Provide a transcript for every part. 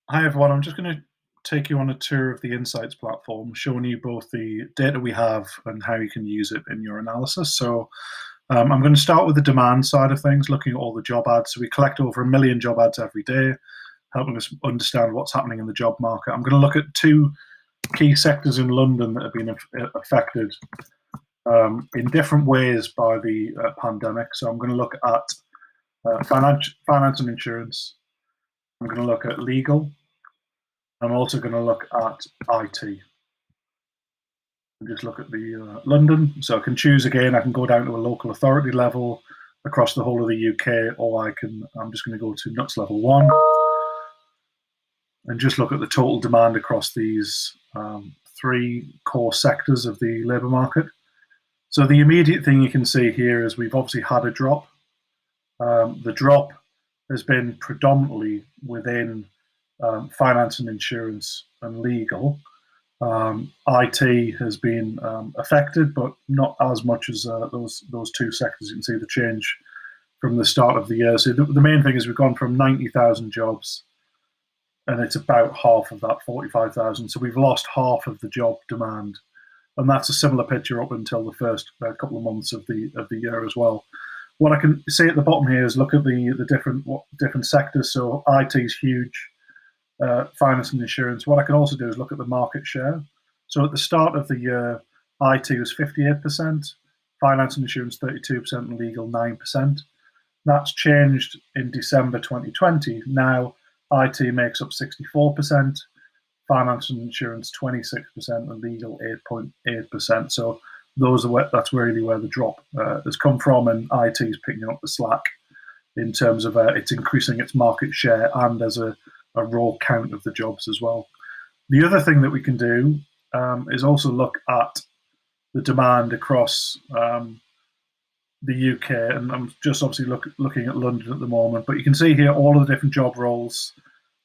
Hi everyone, I'm just going to take you on a tour of the Insights platform, showing you both the data we have and how you can use it in your analysis. I'm going to start with the demand side of things, looking at all the job ads. So we collect over 1 million job ads every day, helping us understand what's happening in the job market. I'm going to look at two key sectors in London that have been affected in different ways by the pandemic. So I'm going to look at finance and insurance. I'm going to look at legal. I'm also going to look at IT. And just look at the London. So I can choose again. I can go down to a local authority level across the whole of the UK, or I'm just going to go to NUTS level 1 and just look at the total demand across these three core sectors of the labour market. So the immediate thing you can see here is we've obviously had a drop. The drop has been predominantly within finance and insurance and legal. IT has been affected, but not as much as those two sectors. You can see the change from the start of the year. So the main thing is we've gone from 90,000 jobs, and it's about half of that, 45,000. So we've lost half of the job demand, and that's a similar picture up until the first couple of months of the year as well. What I can see at the bottom here is look at the different sectors. So IT is huge. Finance and insurance. What I can also do is look at the market share. So at the start of the year, IT was 58%, finance and insurance 32%, and legal 9%. That's changed in December 2020. Now IT makes up 64%, finance and insurance 26%, and legal 8.8%. So that's really where the drop has come from, and IT is picking up the slack in terms of it's increasing its market share and as a raw count of the jobs as well. The other thing that we can do is also look at the demand across the UK, and I'm just obviously looking at London at the moment, but you can see here all of the different job roles.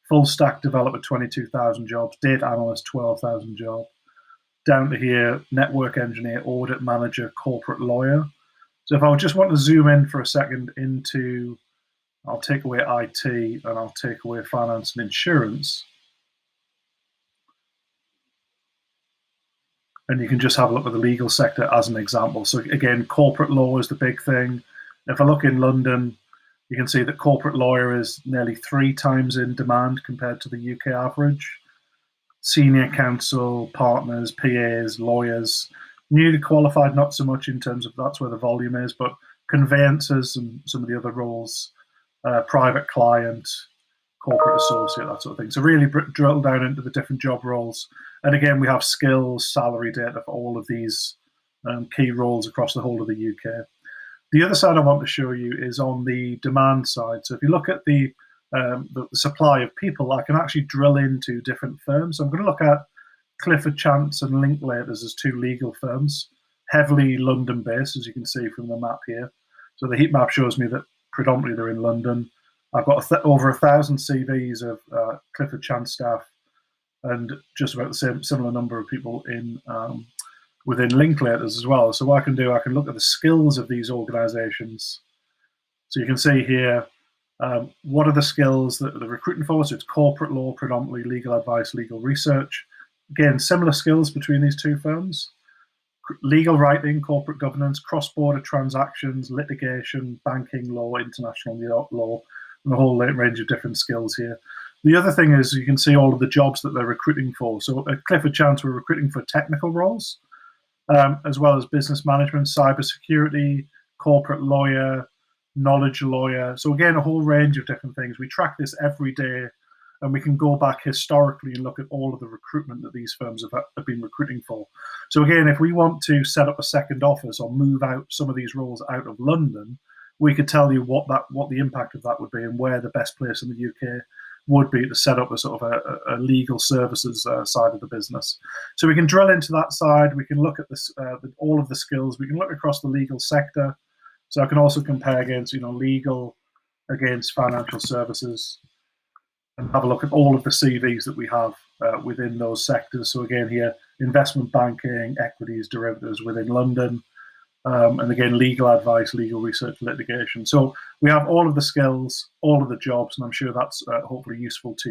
Full stack developer 22,000 jobs, data analyst 12,000 jobs, down to here network engineer, audit manager, corporate lawyer. So if I just want to zoom in for a second into, I'll take away IT and I'll take away finance and insurance. And you can just have a look at the legal sector as an example. So again, corporate law is the big thing. If I look in London, you can see that corporate lawyer is nearly 3 times in demand compared to the UK average. Senior counsel, partners, PAs, lawyers, newly qualified, not so much in terms of that's where the volume is, but conveyancers and some of the other roles, private client, corporate associate, that sort of thing. So really drill down into the different job roles. And again, we have skills, salary data for all of these key roles across the whole of the UK. The other side I want to show you is on the demand side. So if you look at the supply of people, I can actually drill into different firms. So I'm going to look at Clifford Chance and Linklaters as two legal firms, heavily London-based, as you can see from the map here. So the heat map shows me that predominantly they're in London. I've got over 1,000 CVs of Clifford Chance staff, and just about the similar number of people in within Linklaters as well. So what I can do, I can look at the skills of these organisations. So you can see here, what are the skills that they're recruiting for? So it's corporate law, predominantly legal advice, legal research. Again, similar skills between these two firms. Legal writing, corporate governance, cross-border transactions, litigation, banking law, international law, and a whole range of different skills here. The other thing is you can see all of the jobs that they're recruiting for. So at Clifford Chance, we're recruiting for technical roles, as well as business management, cybersecurity, corporate lawyer, knowledge lawyer. So again, a whole range of different things. We track this every day, and we can go back historically and look at all of the recruitment that these firms have been recruiting for. So again, if we want to set up a second office or move out some of these roles out of London, we could tell you what the impact of that would be and where the best place in the UK would be to set up a sort of a legal services side of the business. So we can drill into that side. We can look at this, all of the skills. We can look across the legal sector. So I can also compare against, legal against financial services, and have a look at all of the CVs that we have within those sectors. So again here, investment banking, equities, derivatives within London, and again, legal advice, legal research, litigation. So we have all of the skills, all of the jobs, and I'm sure that's hopefully useful to you.